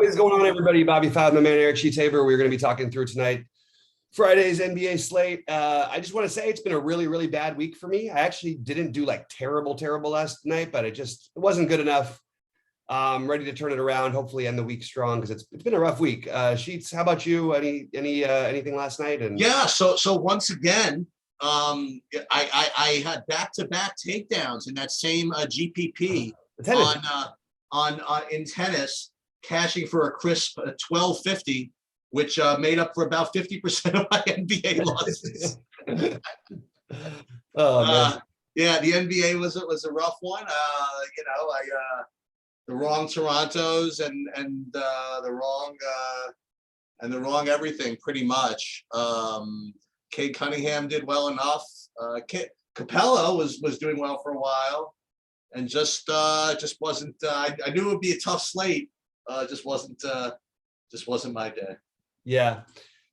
What is going on, everybody? bobbyFi, my man Eric Sheethaver. We're going to be talking through tonight Friday's NBA slate. I just want to say it's been a really, really bad week for me. I actually didn't do like terrible last night, but it wasn't good enough. I'm ready to turn it around. Hopefully, end the week strong because it's been a rough week. Sheets, how about you? Anything last night? And yeah, so once again, I had back-to-back takedowns in that same GPP on in tennis, cashing for a crisp 1250, which made up for about 50% of my NBA losses. Oh man. Yeah, the NBA was a rough one. The wrong Torontos and the wrong everything pretty much. Cade Cunningham did well enough. Capella was doing well for a while, and just wasn't. I knew it would be a tough slate. Just wasn't my day. Yeah.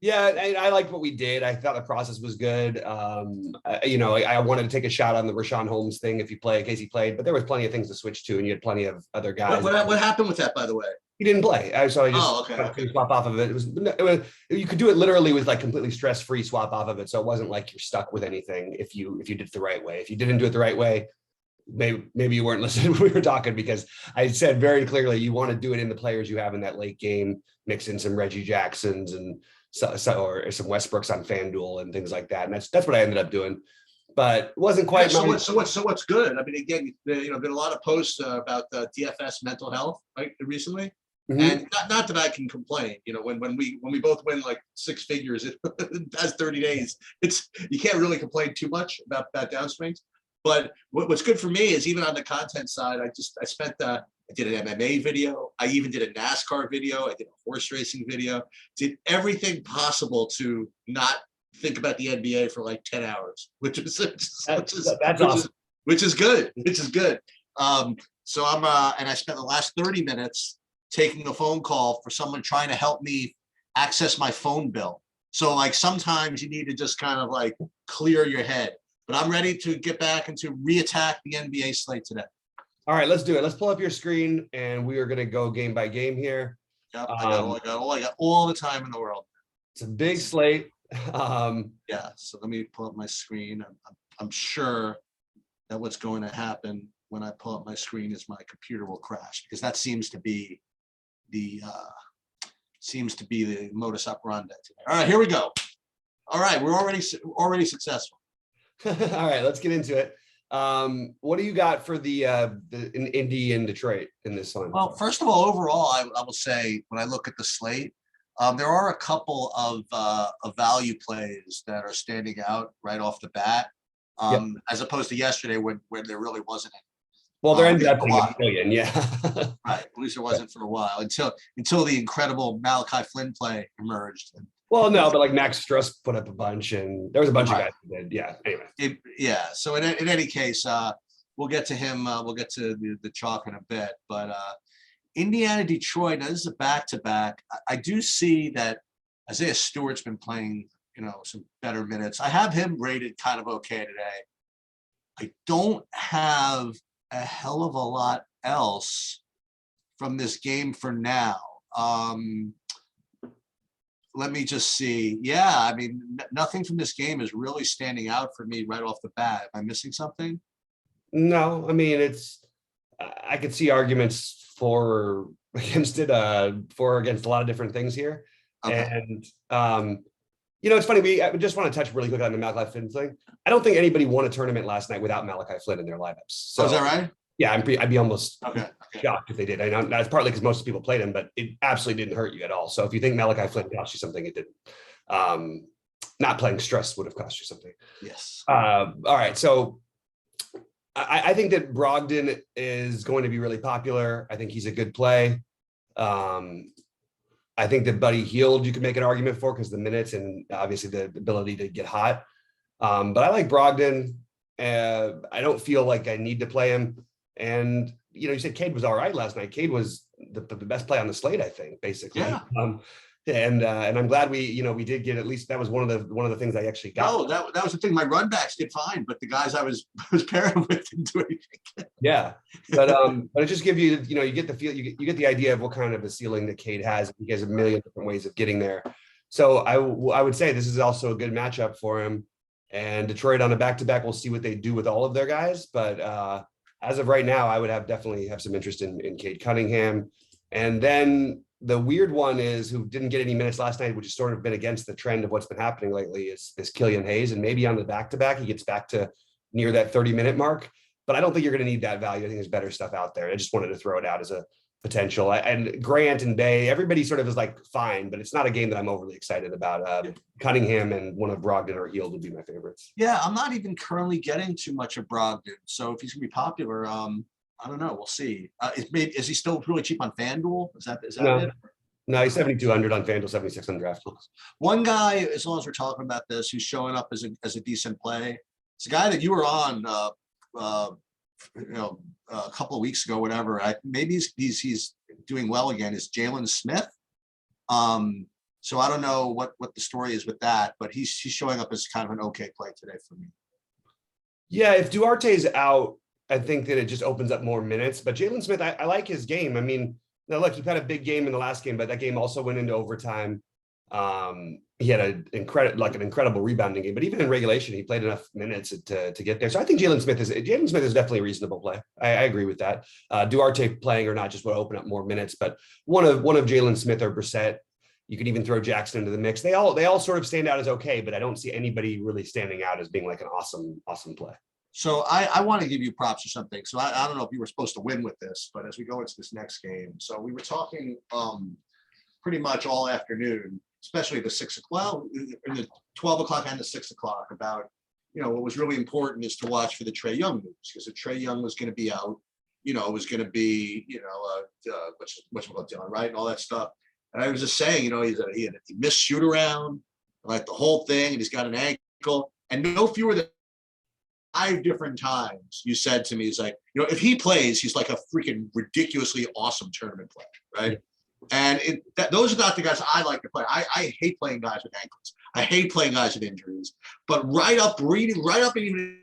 I liked what we did. I thought the process was good. I wanted to take a shot on the Rashawn Holmes thing in case he played, but there was plenty of things to switch to, and you had plenty of other guys. What happened with that, by the way? He didn't play, so I just swap off of it. It was you could do it literally with like completely stress-free swap off of it, so it wasn't like you're stuck with anything if you did it the right way. If you didn't do it the right way, maybe you weren't listening when we were talking, because I said very clearly you want to do it in the players you have in that late game, mix in some Reggie Jacksons and or some Westbrooks on FanDuel and things like that, and that's what I ended up doing. But it wasn't quite. So what's good? I mean, again, been a lot of posts about DFS mental health recently, and not that I can complain. When we both win like six figures in the past 30 days, you can't really complain too much about downswings. But what's good for me is, even on the content side, I did an MMA video. I even did a NASCAR video. I did a horse racing video. Did everything possible to not think about the NBA for like 10 hours, which is awesome. Which is good. So and I spent the last 30 minutes taking a phone call for someone trying to help me access my phone bill. So like sometimes you need to just kind of like clear your head. But I'm ready to get back and to reattack the NBA slate today. All right, let's do it. Let's pull up your screen, and we are going to go game by game here. Yep, I got all the time in the world. It's a big slate. Yeah, so let me pull up my screen. I'm sure that what's going to happen when I pull up my screen is my computer will crash, because that seems to be the modus operandi today. All right, here we go. All right, we're already successful. All right, let's get into it. What do you got for the in Indy and Detroit in this one? Well, first of all, overall, I will say when I look at the slate, there are a couple of value plays that are standing out right off the bat, as opposed to yesterday when there really wasn't any. Well, there ended up being a million, yeah. Right, at least there wasn't for a while until the incredible Malachi Flynn play emerged. Well, no, but like Max Struss put up a bunch, and there was a bunch of guys who did. Yeah. Anyway. So in any case, we'll get to him. We'll get to the chalk in a bit. But Indiana, Detroit. Now this is a back-to-back. I do see that Isaiah Stewart's been playing, some better minutes. I have him rated kind of okay today. I don't have a hell of a lot else from this game for now. Let me just see. Yeah, I mean, nothing from this game is really standing out for me right off the bat. Am I missing something? No, I mean, I could see arguments for or against it, for or against a lot of different things here. Okay. And, it's funny. I just want to touch really quick on the Malachi Flynn thing. I don't think anybody won a tournament last night without Malachi Flynn in their lineups. So, is that right? Yeah, I'd be almost shocked if they did. I know that's partly because most people played him, but it absolutely didn't hurt you at all. So if you think Malachi Flynn cost you something, it didn't. Not playing Struss would have cost you something. Yes. All right. So I think that Brogdon is going to be really popular. I think he's a good play. I think that Buddy Hield you can make an argument for because the minutes and obviously the ability to get hot. But I like Brogdon. I don't feel like I need to play him. And, you said Cade was all right last night. Cade was the best play on the slate, I think, basically. Yeah. And I'm glad we did get, at least that was one of the things I actually got. No, that was the thing. My run backs did fine, but the guys I was pairing with didn't do anything. Yeah, but it just gives you, you get the feel, you get the idea of what kind of a ceiling that Cade has. He has a million different ways of getting there. So I would say this is also a good matchup for him. And Detroit on a back-to-back, we'll see what they do with all of their guys. But as of right now, I would definitely have some interest in Cade Cunningham. And then the weird one is, who didn't get any minutes last night, which has sort of been against the trend of what's been happening lately, is Killian Hayes. And maybe on the back-to-back, he gets back to near that 30-minute mark. But I don't think you're going to need that value. I think there's better stuff out there. I just wanted to throw it out as a potential. And Grant and Bay, everybody sort of is like fine, but it's not a game that I'm overly excited about. Cunningham and one of Brogdon or Hield would be my favorites. Yeah, I'm not even currently getting too much of Brogdon. So if he's going to be popular, I don't know. We'll see. Is he still really cheap on FanDuel? Is that it? No, he's 7,200 on FanDuel, 7,600 DraftKings. One guy, as long as we're talking about this, who's showing up as a decent play, it's a guy that you were on, a couple of weeks ago, whatever. Maybe he's doing well again. Is Jalen Smith? So I don't know what the story is with that, but he's showing up as kind of an okay play today for me. Yeah, if Duarte's out, I think that it just opens up more minutes. But Jalen Smith, I like his game. I mean, now look, he had a big game in the last game, but that game also went into overtime. He had an incredible rebounding game, but even in regulation, he played enough minutes to get there. So I think Jalen Smith is definitely a reasonable play. I agree with that. Duarte playing or not just will open up more minutes, but one of Jalen Smith or Brissett, you could even throw Jackson into the mix. They all sort of stand out as okay, but I don't see anybody really standing out as being like an awesome play. So I want to give you props or something. So I don't know if you were supposed to win with this, but as we go into this next game, so we were talking pretty much all afternoon, especially the 6 o'clock, well, in the 12 o'clock and the 6 o'clock, about, what was really important is to watch for the Trae Young news, because if Trae Young was going to be out, it was going to be, what's Dylan, right? And all that stuff. And I was just saying, he missed shoot around, like the whole thing, and he's got an ankle, and no fewer than 5 different times you said to me, it's like, if he plays, he's like a freaking ridiculously awesome tournament player, right? And those are not the guys I like to play. I hate playing guys with ankles. I hate playing guys with injuries. But right up and even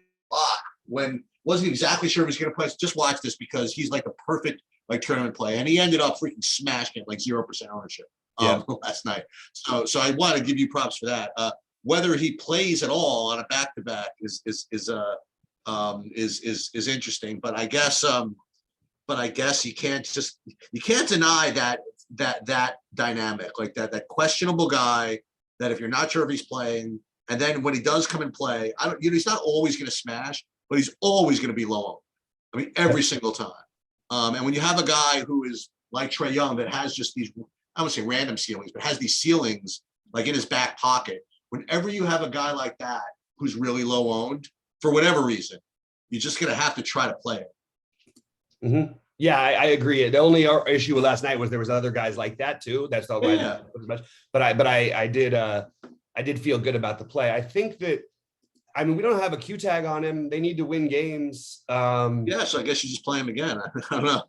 when wasn't exactly sure if he's going to play, just watch this, because he's like a perfect tournament play. And he ended up freaking smashing it, 0% ownership last night. So I want to give you props for that. Whether he plays at all on a back-to-back is interesting. But I guess you can't deny that dynamic, like that questionable guy, that if you're not sure if he's playing, and then when he does come and play, he's not always going to smash, but he's always going to be low. I mean, every single time. And when you have a guy who is like Trae Young, that has just these, I wouldn't say random ceilings, but has these ceilings in his back pocket. Whenever you have a guy like that who's really low owned, for whatever reason, you're just going to have to try to play it. Mm-hmm. Yeah, I agree. The only issue with last night was there was other guys like that too. That's not why I didn't put as much. But I did feel good about the play. I think that, I mean, we don't have a Q tag on him. They need to win games. So I guess you just play him again. I don't know.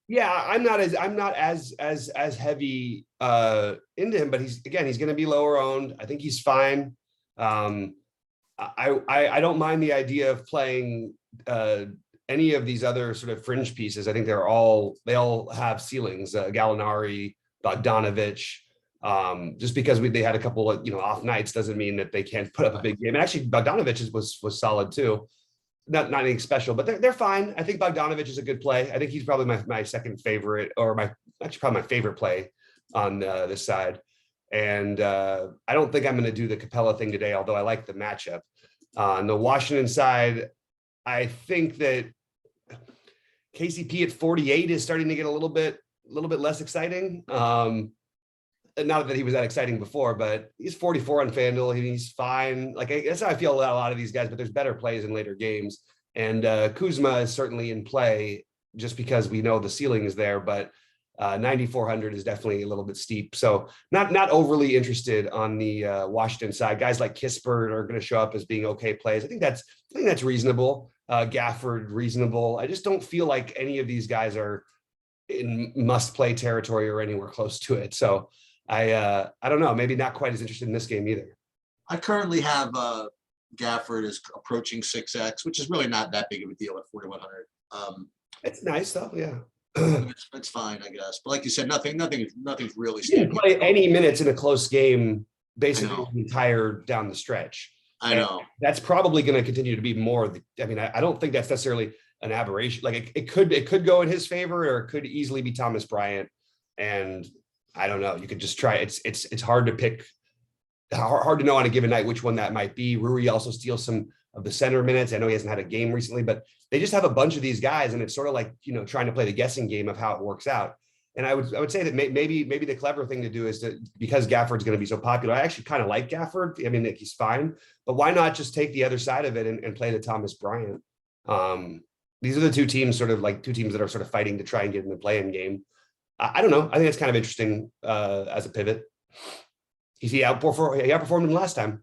Yeah, I'm not as heavy into him, but he's going to be lower owned. I think he's fine. I don't mind the idea of playing any of these other sort of fringe pieces. I think they all have ceilings. Gallinari, Bogdanovich. Just because they had a couple of off nights doesn't mean that they can't put up a big game. And actually, Bogdanovich was solid too. Not anything special, but they're fine. I think Bogdanovich is a good play. I think he's probably my second favorite, or probably my favorite play on this side. And I don't think I'm going to do the Capella thing today, although I like the matchup. On the Washington side, I think that KCP at 48 is starting to get a little bit less exciting. Not that he was that exciting before, but he's 44 on FanDuel. He's fine. That's how I feel about a lot of these guys, but there's better plays in later games. And Kuzma is certainly in play just because we know the ceiling is there, but 9,400 is definitely a little bit steep. So not overly interested on the Washington side. Guys like Kispert are going to show up as being okay plays. I think that's reasonable. Gafford, reasonable. I just don't feel like any of these guys are in must play territory or anywhere close to it. So I don't know, maybe not quite as interested in this game either. I currently have Gafford is approaching 6x, which is really not that big of a deal at 4,100. It's nice though, yeah. It's fine, I guess. But like you said, nothing's really. You didn't play any minutes in a close game, basically the entire down the stretch. I know. And that's probably going to continue to be more. I mean, I don't think that's necessarily an aberration. Like it could go in his favor, or it could easily be Thomas Bryant. And I don't know. You could just try. It's hard to pick. Hard to know on a given night which one that might be. Rui also steals some of the center minutes. I know he hasn't had a game recently, but they just have a bunch of these guys, and it's sort of like, trying to play the guessing game of how it works out. And I would say that maybe the clever thing to do is to, because Gafford's going to be so popular, I actually kind of like Gafford. I mean, he's fine, but why not just take the other side of it and play the Thomas Bryant? These are the two teams that are sort of fighting to try and get in the play-in game. I don't know. I think it's kind of interesting as a pivot. He outperformed him last time,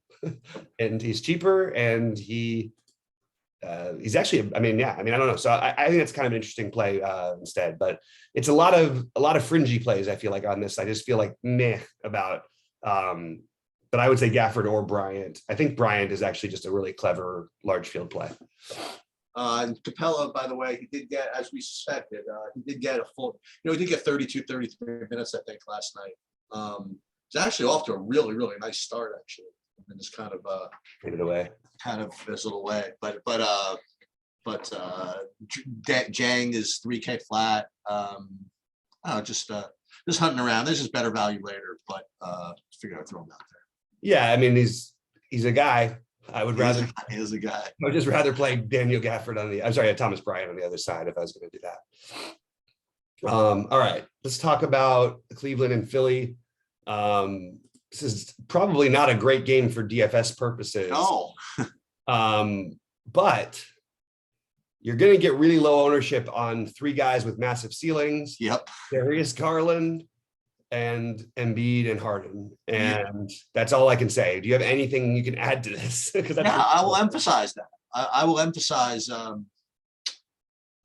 and he's cheaper, and he's actually, I don't know. So I think it's kind of an interesting play instead, but it's a lot of fringy plays. I feel like on this, I just feel like meh about, but I would say Gafford or Bryant. I think Bryant is actually just a really clever large field play. And Capella, by the way, he did get, as we suspected, he did get a full, he did get 33 minutes, I think, last night. It's actually off to a really, really nice start, actually. And just kind of give it away. Kind of fizzled away. But Jang is 3K flat. Just hunting around. There's just better value later, but figure I'd throw him out there. Yeah, I mean, he's a guy. I would rather he is a guy. I would just rather play Daniel Gafford Thomas Bryant on the other side if I was going to do that. All right, let's talk about Cleveland and Philly. This is probably not a great game for DFS purposes. No. But you're going to get really low ownership on three guys with massive ceilings. Yep. Darius Garland and Embiid and Harden. And that's all I can say. Do you have anything you can add to this? I will emphasize that. I will emphasize Joel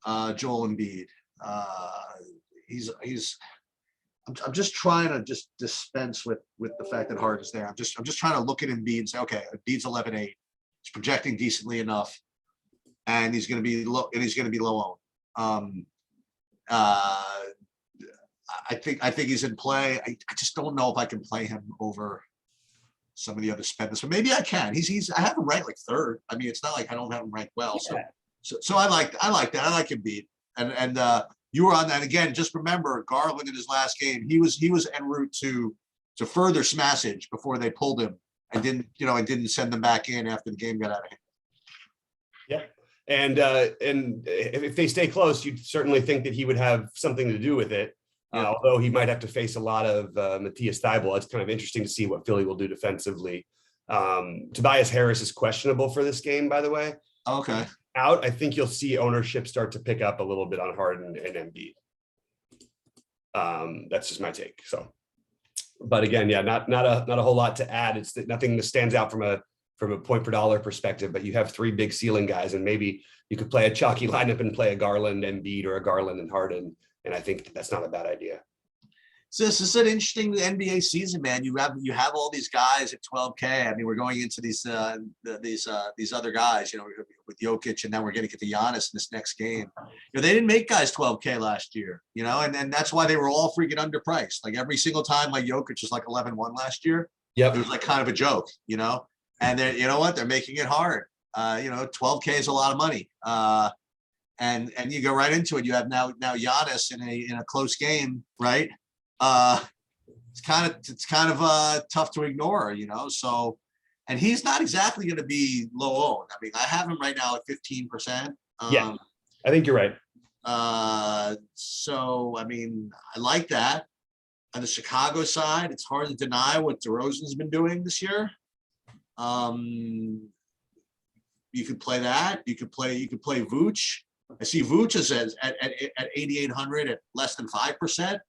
Embiid. I'm just trying to just dispense with the fact that Harden's there. I'm just trying to look at Embiid and say, okay, Embiid's 11-8. He's projecting decently enough, and he's going to be low. And he's going to be low owned. I think he's in play. I just don't know if I can play him over some of the other spenders, but maybe I can. I have him ranked like third. I mean, it's not like I don't have him ranked well. Yeah. So I like that. I like Embiid, and you were on that again. Just remember, Garland in his last game, he was en route to further smassage before they pulled him and didn't send them back in after the game got out of hand. Yeah, and if they stay close, you'd certainly think that he would have something to do with it. Although he might have to face a lot of Matthias Thybulle. It's kind of interesting to see what Philly will do defensively. Tobias Harris is questionable for this game, by the way. Okay. Out, I think you'll see ownership start to pick up a little bit on Harden and Embiid. That's just my take. So, but again, yeah, not a whole lot to add. It's nothing that stands out from a point per dollar perspective. But you have three big ceiling guys, and maybe you could play a chalky lineup and play a Garland Embiid or a Garland and Harden. And I think that's not a bad idea. So this is an interesting NBA season, man. You have all these guys at 12K. I mean, we're going into these other guys, with Jokic, and then we're going to get to Giannis in this next game. They didn't make guys 12K last year, and that's why they were all freaking underpriced. Like every single time, like Jokic was like 11-1 last year. Yep. It was like kind of a joke, and they're, they're making it hard. 12K is a lot of money. And you go right into it. You have now Giannis in a close game, right? It's kind of tough to ignore, So, and he's not exactly going to be low owned. I mean, I have him right now at 15%. Yeah, I think you're right. So I mean, I like that. On the Chicago side, it's hard to deny what DeRozan's been doing this year. You could play that. You could play Vooch. I see Vooch is at 8,800 at less than 5%.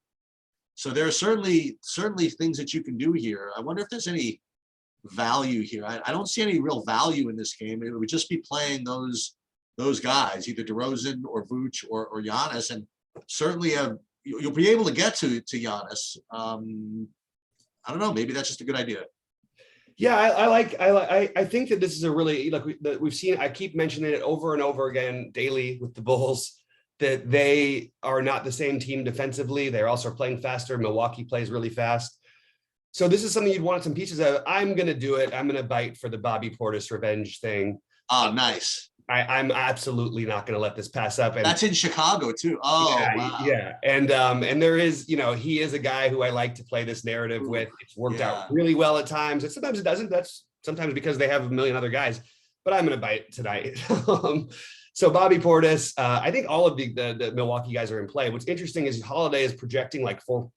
So there are certainly things that you can do here. I wonder if there's any value here. I don't see any real value in this game. It would just be playing those guys, either DeRozan or Vooch or Giannis, and certainly you'll be able to get to Giannis. I don't know. Maybe that's just a good idea. Yeah, I think that this is a really, like we've seen, I keep mentioning it over and over again daily with the Bulls, that they are not the same team defensively. They're also playing faster. Milwaukee plays really fast. So this is something you'd want some pieces of. I'm going to do it. I'm going to bite for the Bobby Portis revenge thing. Oh, nice. I'm absolutely not going to let this pass up. And that's in Chicago too. Oh, yeah, wow. Yeah. And there is, he is a guy who I like to play this narrative with. It's worked out really well at times. And sometimes it doesn't. That's sometimes because they have a million other guys, but I'm going to bite tonight. So Bobby Portis, I think all of the Milwaukee guys are in play. What's interesting is Holiday is projecting like four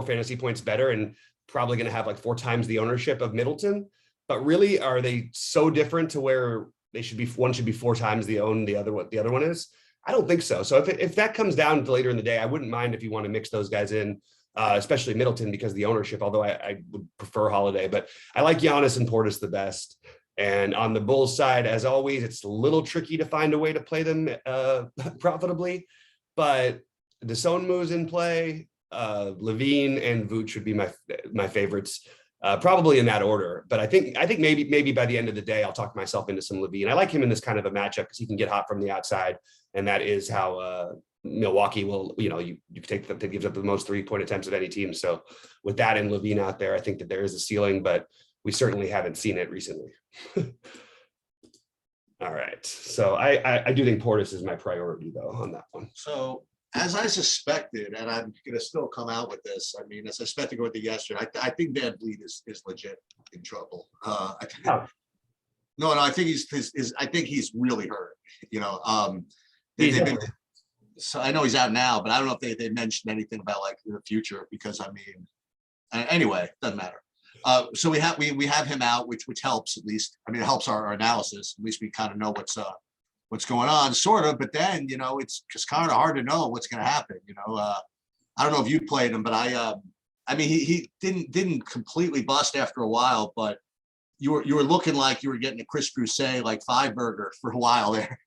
fantasy points better and probably going to have like 4 times the ownership of Middleton. But really, are they so different to where they should be? One should be 4 times the own, the other one is. I don't think so. So if that comes down to later in the day, I wouldn't mind if you want to mix those guys in, especially Middleton because of the ownership. Although I would prefer Holiday, but I like Giannis and Portis the best. And on the Bulls side, as always, it's a little tricky to find a way to play them profitably. But Desonmu's in play. Levine and Vooch would be my favorites, probably in that order. But I think maybe by the end of the day, I'll talk myself into some Levine. I like him in this kind of a matchup because he can get hot from the outside, and that is how Milwaukee will. You take that gives up the most 3-point attempts of any team. So with that and Levine out there, I think that there is a ceiling, but we certainly haven't seen it recently. All right. So I do think Portis is my priority though on that one. So as I suspected, and I'm going to still come out with this. I mean, as I suspected going to yesterday, I think Van Vliet is legit in trouble. No, I think he's really hurt. So I know he's out now, but I don't know if they mentioned anything about like in the future because anyway, doesn't matter. So we have him out, which helps at least. I mean, it helps our analysis. At least we kind of know what's going on, sort of. But then it's just kind of hard to know what's going to happen. I don't know if you played him, but I mean, he didn't completely bust after a while, but you were looking like you were getting a Chris Broussard like 5-burger for a while there.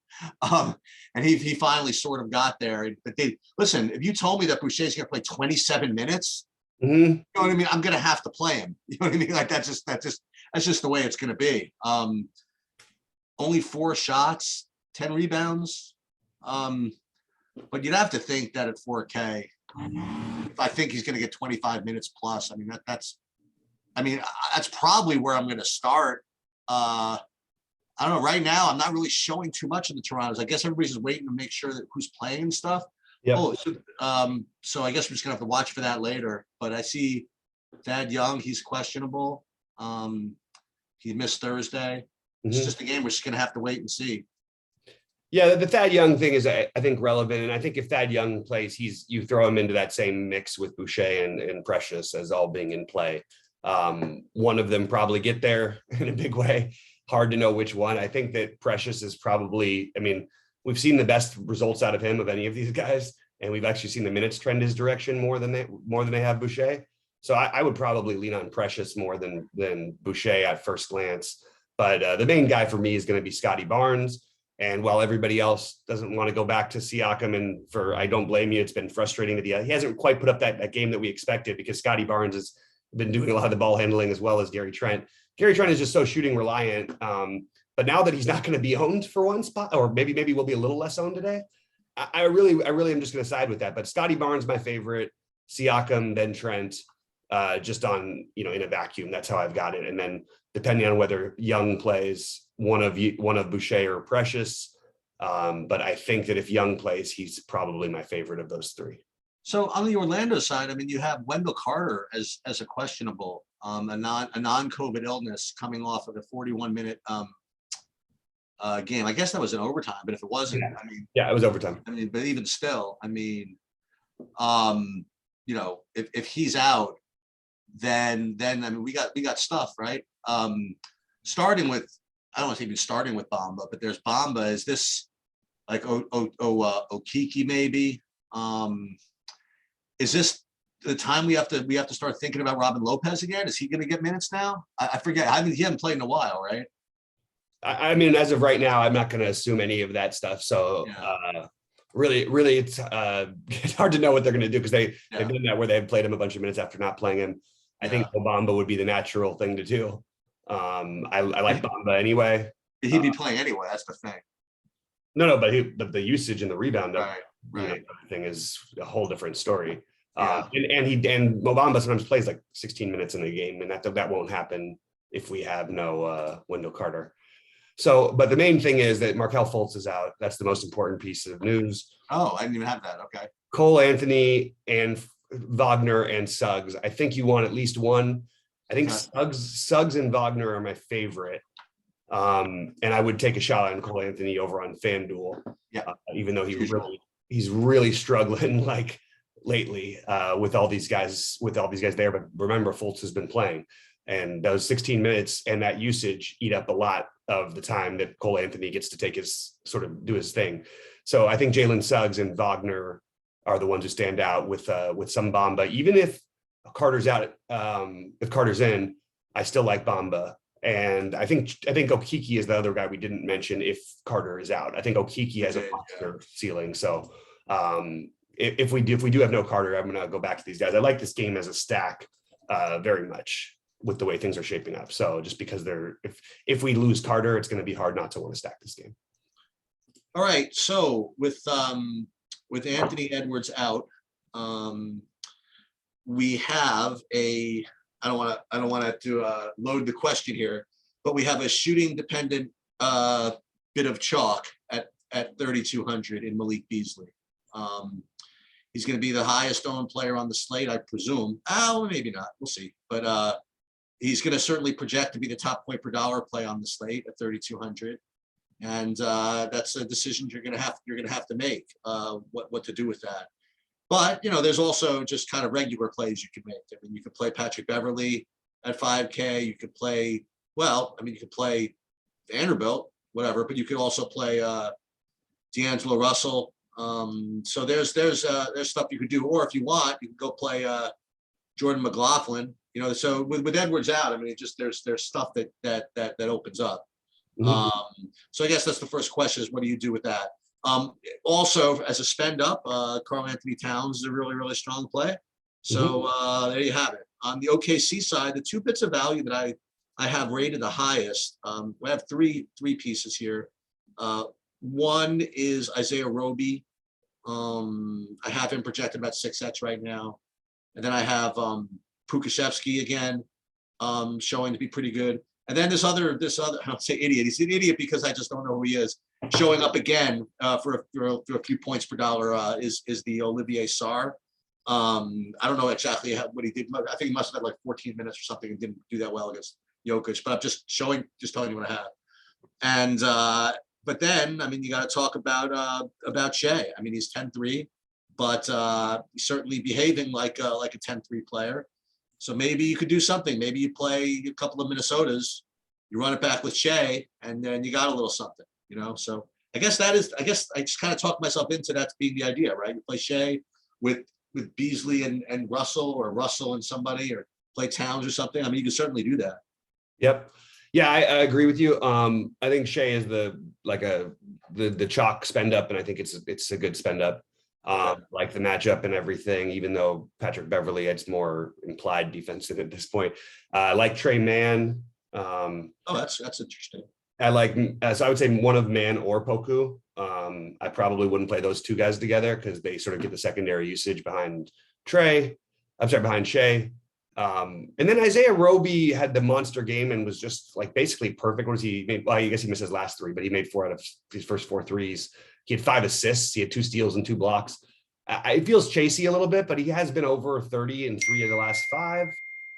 And he finally sort of got there. But listen, if you told me that Boucher's going to play 27 minutes. Mm-hmm. You know what I mean? I'm gonna have to play him. You know what I mean? Like that's just the way it's gonna be. Only 4 shots, 10 rebounds. But you'd have to think that at 4K, if I think he's gonna get 25 minutes plus, I mean that's probably where I'm gonna start. I don't know. Right now, I'm not really showing too much in the Torontos. I guess everybody's just waiting to make sure that who's playing and stuff. Yeah. So I guess we're just gonna have to watch for that later. But I see Thad Young, he's questionable. He missed Thursday. It's just a game we're just gonna have to wait and see. Yeah, the Thad Young thing is, I think, relevant. And I think if Thad Young plays, you throw him into that same mix with Boucher and Precious as all being in play. One of them probably get there in a big way. Hard to know which one. I think that Precious is probably, we've seen the best results out of him of any of these guys, and we've actually seen the minutes trend his direction more than they have Boucher. So I would probably lean on Precious more than Boucher at first glance. But the main guy for me is going to be Scotty Barnes. And while everybody else doesn't want to go back to Siakam, and I don't blame you, it's been frustrating that he hasn't quite put up that game that we expected, because Scotty Barnes has been doing a lot of the ball handling as well as Gary Trent. Gary Trent is just so shooting reliant. But now that he's not going to be owned for one spot, or maybe we'll be a little less owned today, I really am just going to side with that. But Scotty Barnes, my favorite, Siakam, then Trent, just on, in a vacuum. That's how I've got it. And then depending on whether Young plays, one of Boucher or Precious. But I think that if Young plays, he's probably my favorite of those 3. So on the Orlando side, you have Wendell Carter as a questionable, a non-COVID illness coming off of a 41-minute game. I guess that was an overtime, but if it wasn't, yeah, it was overtime. But even still, if he's out, then we got stuff, right? Starting with, I don't want to even starting with Bamba, but there's Bamba. Is this like Okiki maybe? Is this the time we have to start thinking about Robin Lopez again? Is he going to get minutes now? I forget. He hasn't played in a while, right? As of right now, I'm not going to assume any of that stuff. So really, it's hard to know what they're going to do, because they've done that where they've played him a bunch of minutes after not playing him. I think Bamba would be the natural thing to do. I like Bamba anyway. He'd be playing anyway. That's the thing. No, but the usage and the rebound of right. Everything is a whole different story. Yeah. And Mobamba sometimes plays like 16 minutes in a game, and that won't happen if we have no Wendell Carter. So, but the main thing is that Markelle Fultz is out. That's the most important piece of news. Oh, I didn't even have that. Okay. Cole Anthony and Wagner and Suggs. I think you want at least one. I think Suggs and Wagner are my favorite. And I would take a shot on Cole Anthony over on FanDuel. Yeah. Even though he's really struggling like lately with all these guys there. But remember, Fultz has been playing, and those 16 minutes and that usage eat up a lot of the time that Cole Anthony gets to take his do his thing. So I think Jalen Suggs and Wagner are the ones who stand out with some Bamba. Even if Carter's out, if Carter's in, I still like Bamba. And I think Okiki is the other guy we didn't mention if Carter is out. I think Okiki has a monster ceiling. So if we do have no Carter, I'm going to go back to these guys. I like this game as a stack very much with the way things are shaping up. So just because if we lose Carter, it's going to be hard not to want to stack this game. All right. So with Anthony Edwards out, we have I don't want to load the question here, but we have a shooting dependent bit of chalk at 3,200 in Malik Beasley. He's going to be the highest owned player on the slate, I presume. Oh, maybe not. We'll see. But he's going to certainly project to be the top point per dollar play on the slate at 3,200. And that's a decision you're going to have to make what to do with that. But, there's also just kind of regular plays you can make. I mean, you could play Patrick Beverley at 5K. You could play, you could play Vanderbilt, whatever, but you could also play D'Angelo Russell. So there's stuff you could do. Or if you want, you can go play Jordan McLaughlin. So with Edwards out, I mean, there's stuff that opens up. Mm-hmm. So I guess that's the first question is what do you do with that? Also, as a spend up, Karl Anthony Towns is a really, really strong play. So there you have it. On the OKC side, the two bits of value that I have rated the highest, we have three pieces here. One is Isaiah Roby. I have him projected about 6x right now. And then I have Pukashevsky again, showing to be pretty good. And then this other, I don't say idiot. He's an idiot because I just don't know who he is. Showing up again for a few points per dollar is the Olivier Sarr. I don't know exactly what he did. I think he must have had like 14 minutes or something and didn't do that well against Jokic. But I'm just telling you what I have. And but then, I mean, you got to talk about Shea. I mean, he's 10-3, but he's certainly behaving like a 10-3 player. So maybe you could do something. Maybe you play a couple of Minnesotas, you run it back with Shea, and then you got a little something, So I guess I just kind of talked myself into that being the idea, right? You play Shea with Beasley and Russell, or Russell and somebody, or play Towns or something. I mean, you can certainly do that. Yep. Yeah, I agree with you. I think Shea is the chalk spend up, and I think it's a good spend up. Like the matchup and everything, even though Patrick Beverley, it's more implied defensive at this point. I like Trey Mann. That's interesting. I like, so I would say one of Mann or Poku. I probably wouldn't play those two guys together because they sort of get the secondary usage behind Shea. And then Isaiah Roby had the monster game and was just like basically perfect. What was he made? Well, I guess he missed his last three, but he made 4 out of his first 4 threes. He had 5 assists. He had 2 steals and 2 blocks. It feels chasey a little bit, but he has been over 30 in 3 of the last 5.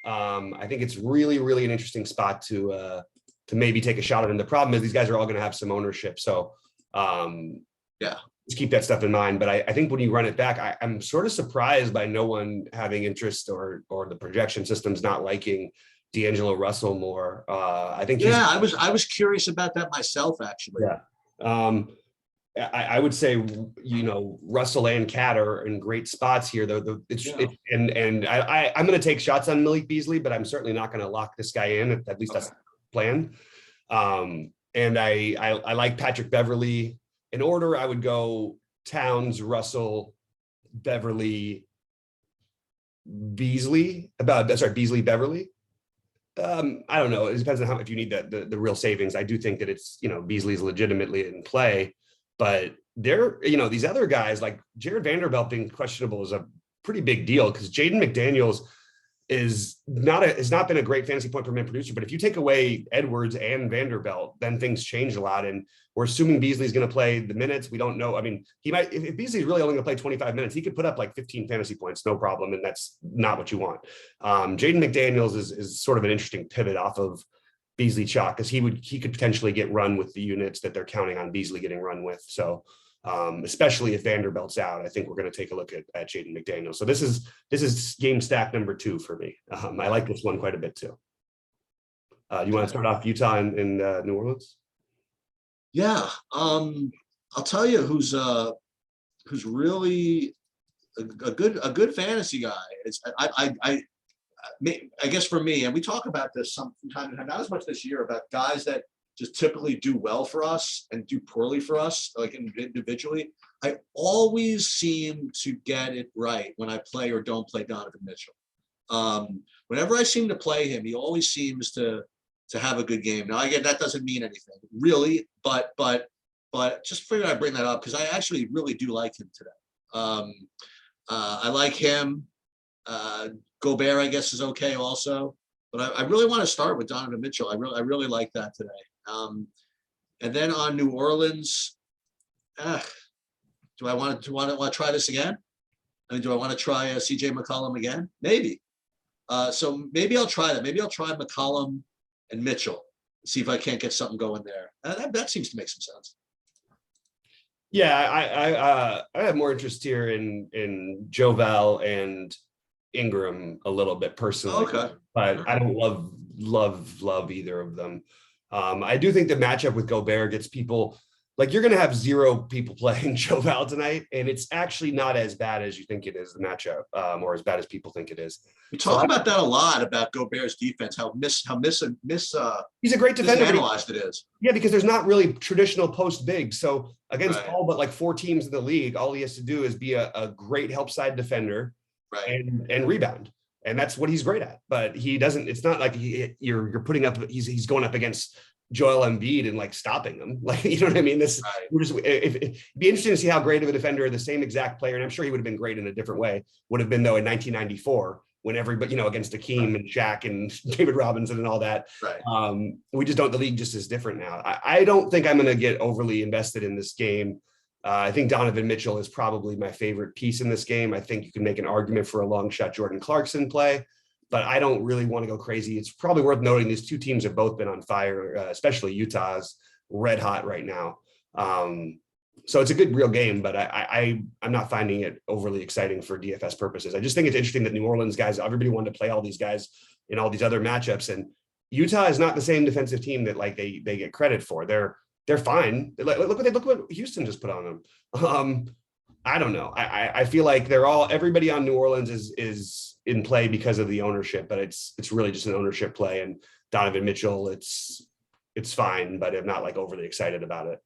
I think it's really, really an interesting spot to maybe take a shot at him. The problem is these guys are all going to have some ownership. So just keep that stuff in mind. But I think when you run it back, I'm sort of surprised by no one having interest or the projection systems not liking D'Angelo Russell more. I think I was curious about that myself, actually. Yeah. I would say, Russell and Cat are in great spots here, though. I'm going to take shots on Malik Beasley, but I'm certainly not going to lock this guy in. At least that's the plan. And I like Patrick Beverley. In order, I would go Towns, Russell, Beverley, Beasley Beverly. I don't know. It depends on how, if you need the real savings. I do think that it's, Beasley's legitimately in play, but these other guys like Jared Vanderbilt being questionable is a pretty big deal because Jaden McDaniels has not been a great fantasy point per minute producer. But if you take away Edwards and Vanderbilt, then things change a lot. And we're assuming Beasley's going to play the minutes. We don't know. I mean, he might, if Beasley's really only going to play 25 minutes, he could put up like 15 fantasy points, no problem. And that's not what you want. Jaden McDaniels is sort of an interesting pivot off of Beasley chalk because he could potentially get run with the units that they're counting on Beasley getting run with. So especially if Vanderbilt's out, I think we're going to take a look at Jaden McDaniels. So this is game stack number 2 for me. I like this one quite a bit too. You want to start off Utah and New Orleans? Yeah, I'll tell you who's really a good fantasy guy. It's I guess for me, and we talk about this from time to time, not as much this year, about guys that just typically do well for us and do poorly for us, like individually. I always seem to get it right when I play or don't play Donovan Mitchell. Whenever I seem to play him, he always seems to have a good game. Now, again, that doesn't mean anything really, but just figured I'd bring that up because I actually really do like him today. I like him. Gobert, I guess, is okay also, but I really want to start with Donovan Mitchell. I really like that today. And then on New Orleans, do I want to try this again? I mean, do I want to try CJ McCollum again? Maybe. So maybe I'll try that. Maybe I'll try McCollum and Mitchell. See if I can't get something going there. That seems to make some sense. Yeah, I have more interest here in Jovel and Ingram a little bit personally. Okay. But I don't love either of them. I do think the matchup with Gobert gets people, like, you're going to have 0 people playing Jovel tonight, and it's actually not as bad as you think it is, the matchup, or as bad as people think it is. We talk about that a lot, about Gobert's defense, how he's a great defender. Misanalyzed it is. Yeah, because there's not really traditional post big. So against Right. all but like 4 teams in the league, all he has to do is be a great help side defender, Right. and rebound. And that's what he's great at. But he doesn't, it's not like you're putting up, he's going up against Joel Embiid and like stopping him. Like, you know what I mean? It'd be interesting to see how great of a defender the same exact player, and I'm sure he would have been great in a different way, would have been though in 1994 when everybody, against Akeem and Shaq and David Robinson and all that. Right. We just don't, the league just is different now. I don't think I'm going to get overly invested in this game. I think Donovan Mitchell is probably my favorite piece in this game. I think you can make an argument for a long shot Jordan Clarkson play, but I don't really want to go crazy. It's probably worth noting these 2 teams have both been on fire, especially Utah's red hot right now. So it's a good real game, but I'm not finding it overly exciting for DFS purposes. I just think it's interesting that New Orleans guys, everybody wanted to play all these guys in all these other matchups, and Utah is not the same defensive team that like they get credit for. They're fine. Look what Houston just put on them. I don't know. I feel like everybody on New Orleans is in play because of the ownership, but it's really just an ownership play. And Donovan Mitchell, it's fine, but I'm not like overly excited about it.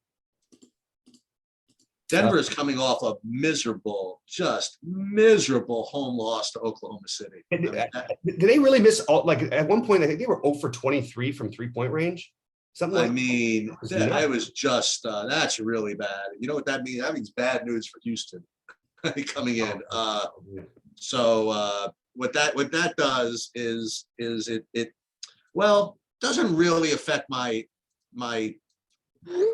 Denver is coming off a miserable home loss to Oklahoma City. Did they really miss all? Like at one point, I think they were 0 for 23 from 3-point range. Something. I mean, that was just that's really bad. You know what that means? That means bad news for Houston coming in. So what that does is it doesn't really affect my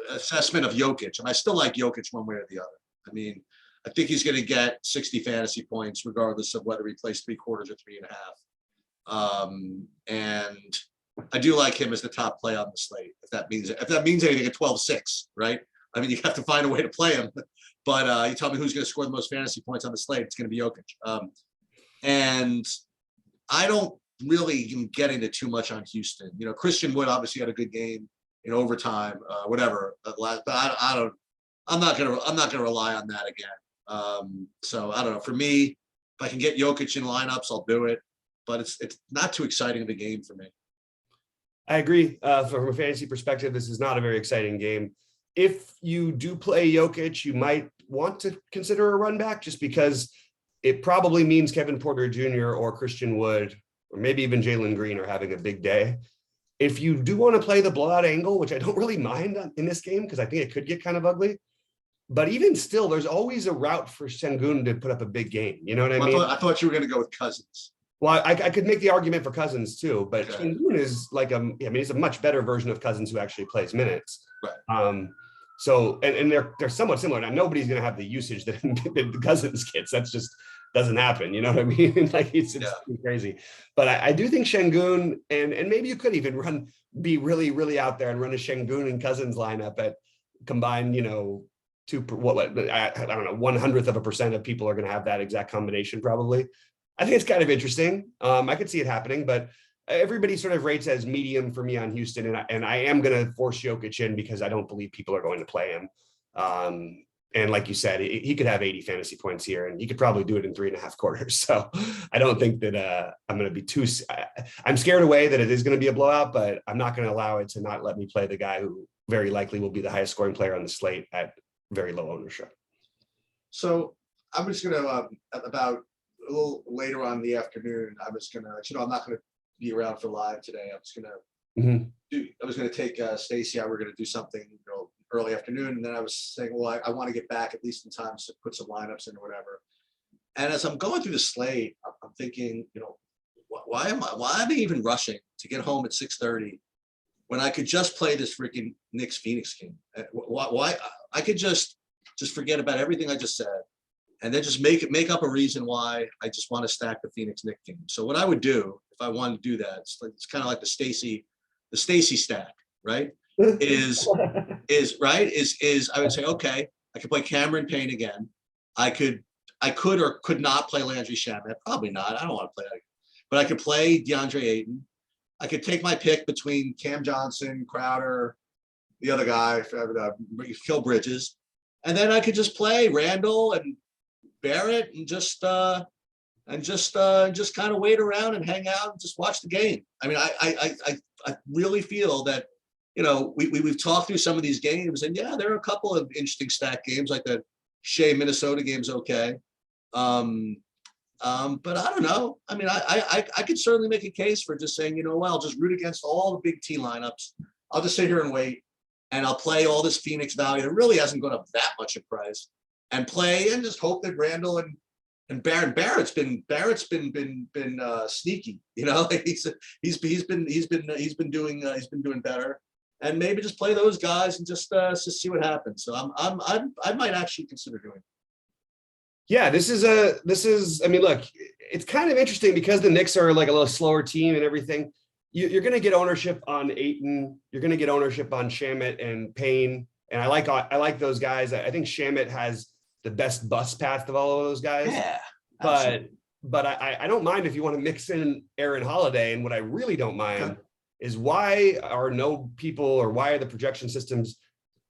assessment of Jokic, and I still like Jokic one way or the other. I mean, I think he's going to get 60 fantasy points regardless of whether he plays 3/4 or 3.5. And I do like him as the top play on the slate. If that means anything at 12-6, right? I mean, you have to find a way to play him. But you tell me who's going to score the most fantasy points on the slate. It's going to be Jokic. And I don't really get into too much on Houston. Christian Wood obviously had a good game in overtime, whatever. But I'm not gonna rely on that again. So I don't know. For me, if I can get Jokic in lineups, I'll do it. But it's not too exciting of a game for me. I agree. From a fantasy perspective, this is not a very exciting game. If you do play Jokic, you might want to consider a run back just because it probably means Kevin Porter Jr. or Christian Wood, or maybe even Jalen Green are having a big day. If you do want to play the blowout angle, which I don't really mind in this game, because I think it could get kind of ugly, but even still, there's always a route for Sengun to put up a big game. You know what I mean? I thought you were going to go with Cousins. Well, I could make the argument for Cousins too, but Okay. Sengun is like he's a much better version of Cousins who actually plays minutes. Right. So they're somewhat similar. Now nobody's going to have the usage that the Cousins gets. That's just doesn't happen. You know what I mean? Like it's crazy. But I do think Sengun and maybe you could even be really, really out there and run a Sengun and Cousins lineup at combined, I don't know, 1/100% of people are going to have that exact combination probably. I think it's kind of interesting. I could see it happening, but everybody sort of rates as medium for me on Houston. And I am going to force Jokic in because I don't believe people are going to play him. And like you said, he could have 80 fantasy points here and he could probably do it in 3.5 quarters. So I don't think that I'm going to be I'm scared away that it is going to be a blowout, but I'm not going to allow it to not let me play the guy who very likely will be the highest scoring player on the slate at very low ownership. So I'm just going to, about a little later on in the afternoon, I was going to, I'm not going to be around for live today. I was going to take Stacy out. We're going to do something, early afternoon. And then I was saying, well, I want to get back at least in time to put some lineups in or whatever. And as I'm going through the slate, I'm thinking, why am I even rushing to get home at 6:30 when I could just play this freaking Knicks Phoenix game? Why I could just forget about everything I just said and then just make up a reason why I just want to stack the Phoenix Knicks game. So what I would do if I wanted to do that, it's kind of like the Stacy stack, right? is I would say, okay, I could play Cameron Payne again. I could or could not play Landry Shamet. Probably not. I don't want to play that. But I could play DeAndre Ayton. I could take my pick between Cam Johnson, Crowder, the other guy, Phil Bridges, and then I could just play Randall and Barrett and just kind of wait around and hang out and just watch the game. I mean, I really feel that. We've talked through some of these games, and yeah, there are a couple of interesting stack games, like the Shea Minnesota game's okay. But I don't know. I mean, I could certainly make a case for just saying, I'll just root against all the big T lineups. I'll just sit here and wait, and I'll play all this Phoenix value that really hasn't gone up that much in price, and play and just hope that Randall and Barrett's been sneaky. He's been doing better. And maybe just play those guys and just see what happens. So I might actually consider doing it. Yeah, this is. I mean, look, it's kind of interesting because the Knicks are like a little slower team and everything. You're going to get ownership on Ayton. You're going to get ownership on Shamet and Payne. And I like those guys. I think Shamet has the best bust path of all of those guys. Yeah, but I don't mind if you want to mix in Aaron Holiday. And what I really don't mind. Is why are no people or why are the projection systems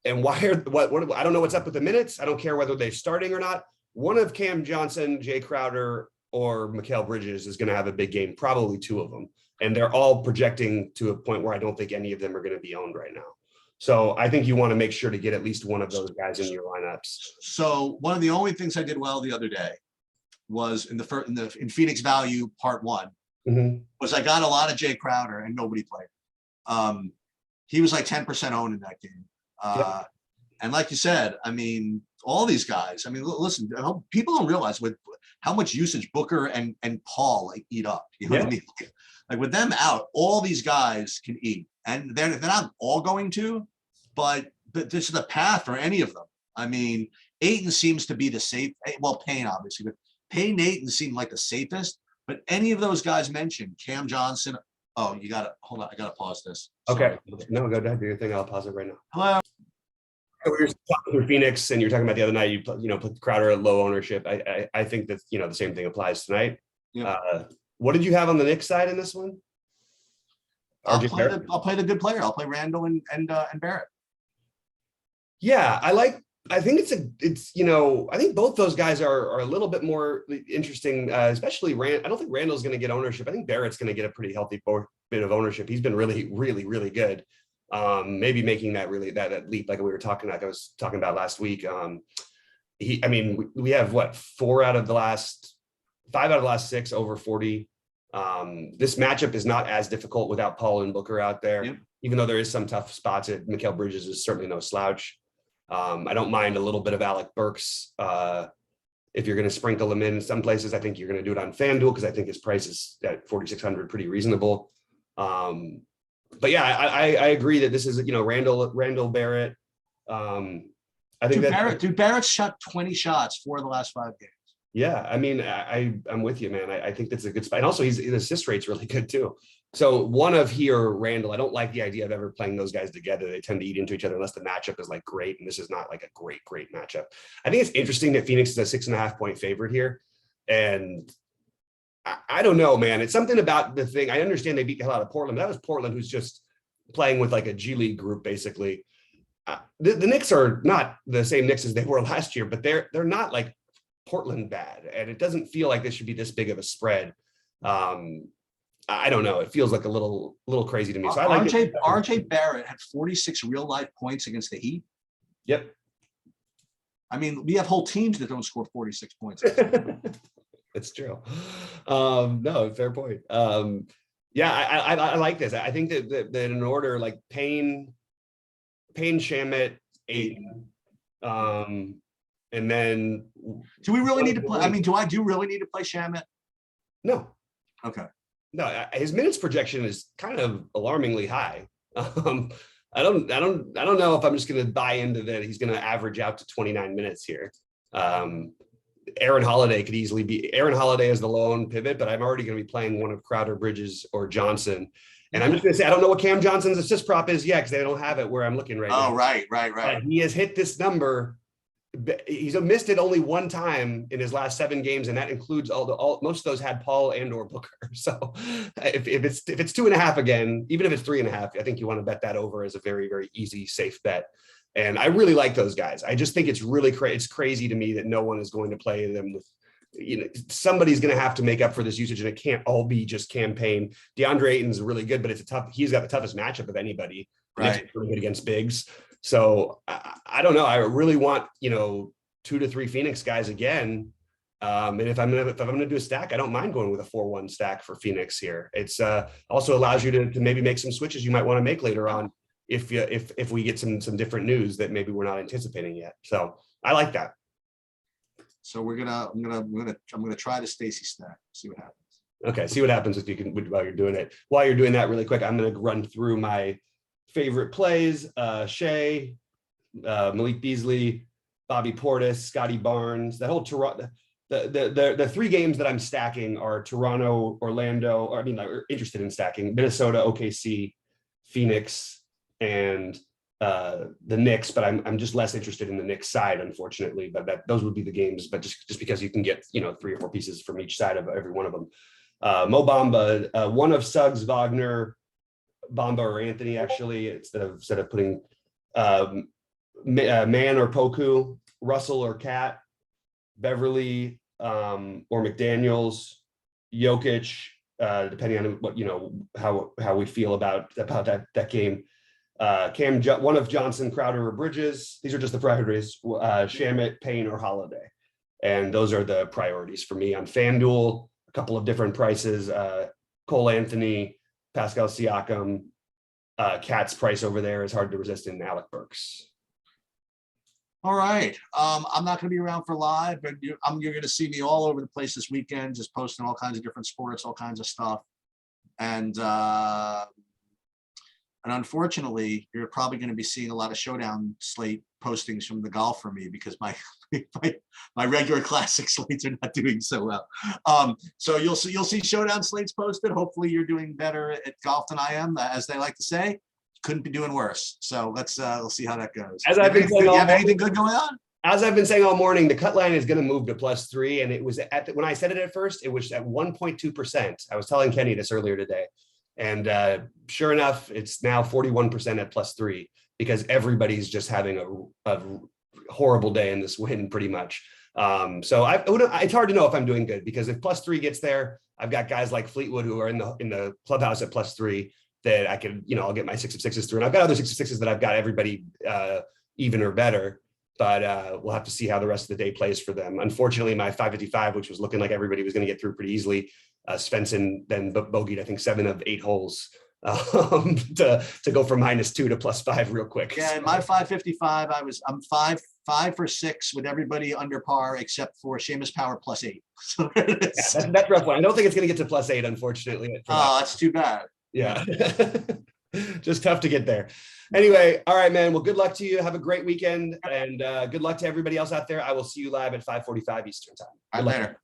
and why are what I don't know what's up with the minutes. I don't care whether they're starting or not. One of Cam Johnson, Jay Crowder, or Mikal Bridges is going to have a big game, probably two of them. And they're all projecting to a point where I don't think any of them are going to be owned right now. So I think you want to make sure to get at least one of those guys in your lineups. So one of the only things I did well the other day was in Phoenix Value Part 1. Was I got a lot of Jay Crowder and nobody played. He was like 10% owned in that game. And like you said, I mean, all these guys, I mean, listen, people don't realize with how much usage Booker and Paul eat up. You know what I mean? Like with them out, all these guys can eat. And they're not all going to, but this is the path for any of them. I mean, Ayton seems to be the safe. Well, Payne, obviously, but Payne and Ayton seem like the safest. But any of those guys mentioned, Cam Johnson. Oh, you got to hold on. I got to pause this. Sorry. Okay. No, go ahead. Do your thing. I'll pause it right now. Hello. We were talking through Phoenix, and you're talking about the other night. You put Crowder at low ownership. I think that the same thing applies tonight. Yeah. What did you have on the Knicks side in this one? I'll play the good player. I'll play Randall and Barrett. Yeah, I think I think both those guys are a little bit more interesting, especially Rand. I don't think Randall's going to get ownership. I think Barrett's going to get a pretty healthy bit of ownership. He's been really, really, really good. Maybe making that leap like we were talking about last week. We have 4 out of the last 5 out of the last 6 over 40. This matchup is not as difficult without Paul and Booker out there. Yep. Even though there is some tough spots, Mikal Bridges is certainly no slouch. I don't mind a little bit of Alec Burks. If you're going to sprinkle him in some places, I think you're going to do it on FanDuel because I think his price is at 4,600 pretty reasonable. But yeah, I agree that this is, Randall Barrett. I think Barrett's shot 20 shots for the last 5 games. Yeah, I mean, I'm with you, man. I think that's a good spot. And also his assist rate's really good too. So one of here, Randall, I don't like the idea of ever playing those guys together. They tend to eat into each other unless the matchup is like great. And this is not like a great matchup. I think it's interesting that Phoenix is a 6.5 point favorite here. And I don't know, man. It's something about the thing. I understand they beat the hell out of Portland, but that was Portland who's just playing with like a G League group, basically. The Knicks are not the same Knicks as they were last year, but they're not like Portland bad. And it doesn't feel like this should be this big of a spread. I don't know. It feels like a little crazy to me. So I like RJ Barrett had 46 real life points against the Heat. Yep. I mean, we have whole teams that don't score 46 points. It's true. No, fair point. Yeah, I like this. I think that in order, like Payne, Shamet, Ayton, and then do we really need to play? I mean, do I really need to play Shamet? No. Okay. No, his minutes projection is kind of alarmingly high. I don't know if I'm just going to buy into that. He's going to average out to 29 minutes here. Aaron Holiday could easily be Aaron Holiday as the lone pivot, but I'm already going to be playing one of Crowder, Bridges, or Johnson. And I'm just going to say, I don't know what Cam Johnson's assist prop is yet because they don't have it where I'm looking right now. Oh, right. He has hit this number. He's missed it only one time in his last 7 games, and that includes most of those had Paul and or Booker. So if it's 2.5 again, even if it's 3.5, I think you want to bet that over as a very, very easy, safe bet. And I really like those guys. I just think it's really it's crazy to me that no one is going to play them with, somebody's going to have to make up for this usage, and it can't all be just campaign. DeAndre Ayton's really good, but he's got the toughest matchup of anybody. Right. Really good against bigs. So I don't know. I really want 2 to 3 Phoenix guys again. And if I'm gonna do a stack, I don't mind going with a 4-1 stack for Phoenix here. It's also allows you to maybe make some switches you might want to make later on if we get some different news that maybe we're not anticipating yet. So I like that. So I'm gonna try the Stacy stack. See what happens. Okay, see what happens while you're doing it. While you're doing that, really quick, I'm gonna run through my favorite plays: Shea, Malik Beasley, Bobby Portis, Scotty Barnes. That whole Toronto. The 3 games that I'm stacking are Toronto, Orlando. I'm interested in stacking Minnesota, OKC, Phoenix, and the Knicks. But I'm just less interested in the Knicks side, unfortunately. But those would be the games. But just because you can get 3 or 4 pieces from each side of every one of them. Mo Bamba, one of Suggs, Wagner, Bamba or Anthony, actually, instead of putting Man or Poku, Russell or Cat, Beverly or McDaniels, Jokic, depending on what how we feel about that game. One of Johnson, Crowder, or Bridges. These are just the priorities. Shamet, Payne, or Holiday, and those are the priorities for me on FanDuel. A couple of different prices: Cole Anthony, Pascal Siakam, Cat's price over there is hard to resist in Alec Burks. All right. I'm not going to be around for live, but you're going to see me all over the place this weekend, just posting all kinds of different sports, all kinds of stuff. And unfortunately, you're probably going to be seeing a lot of Showdown slate postings from the golf for me because my regular classic slates are not doing so well. So you'll see Showdown slates posted. Hopefully you're doing better at golf than I am, as they like to say. Couldn't be doing worse. So let's see how that goes. As I've been saying, you have anything good going on? As I've been saying all morning, the cut line is going to move to +3, and it was when I said it at first, it was at 1.2%. I was telling Kenny this earlier today, and sure enough, it's now 41% at +3 because everybody's just having a horrible day in this win, pretty much. So it's hard to know if I'm doing good because if +3 gets there, I've got guys like Fleetwood who are in the clubhouse at +3. That I could, I'll get my 6 of 6s through. And I've got other 6 of 6s that I've got everybody even or better. but we'll have to see how the rest of the day plays for them. Unfortunately, my 555, which was looking like everybody was going to get through pretty easily, Svensson then bogeyed, I think, 7 of 8 holes to go from -2 to +5 real quick. Yeah, in my 555, I'm 5 for 6 with everybody under par except for Seamus Power +8. So yeah, that's rough one. I don't think it's going to get to +8, unfortunately. Oh, that's too bad. Yeah. Just tough to get there. Anyway, all right, man. Well, good luck to you. Have a great weekend, and good luck to everybody else out there. I will see you live at 5:45 Eastern time. All right, later.